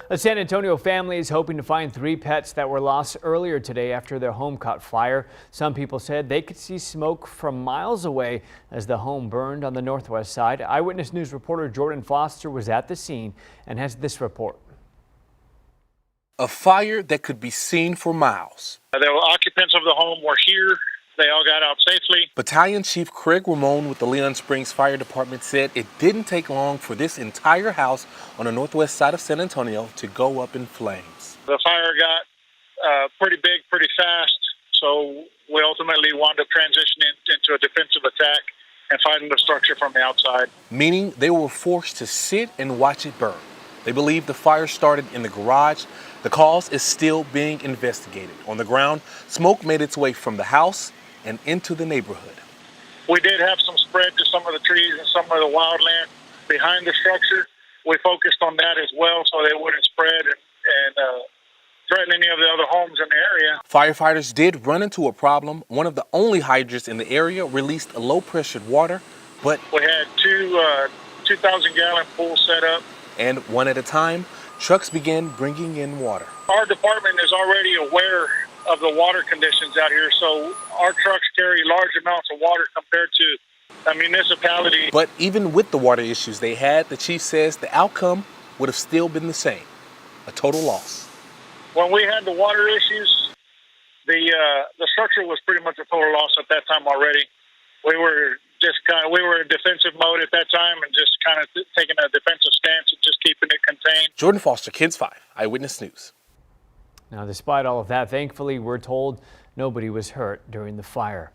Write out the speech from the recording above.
A San Antonio family is hoping to find 3 pets that were lost earlier today after their home caught fire. Some people said they could see smoke from miles away as the home burned on the northwest side. Eyewitness News reporter Jordan Foster was at the scene and has this report. A fire that could be seen for miles. The occupants of the home were here. They all got out safely. Battalion Chief Craig Ramon with the Leon Springs Fire Department said it didn't take long for this entire house on the northwest side of San Antonio to go up in flames. The fire got pretty big, pretty fast, so we ultimately wound up transitioning into a defensive attack and fighting the structure from the outside. Meaning they were forced to sit and watch it burn. They believe the fire started in the garage. The cause is still being investigated. On the ground, smoke made its way from the house and into the neighborhood. We did have some spread to some of the trees and some of the wildland behind the structure. We focused on that as well so they wouldn't spread and threaten any of the other homes in the area. Firefighters did run into a problem. One of the only hydrants in the area released a low-pressured water, but we had two 2,000-gallon pools set up. And one at a time, trucks began bringing in water. Our department is already aware of the water conditions out here, so our trucks carry large amounts of water compared to a municipality. But even with the water issues they had, the chief says the outcome would have still been the same, a total loss. When we had the water issues, the structure was pretty much a total loss at that time already. We were in defensive mode at that time and just kind of taking a defensive stance and just keeping it contained. Jordan Foster, Kids 5, Eyewitness News. Now, despite all of that, thankfully, we're told nobody was hurt during the fire.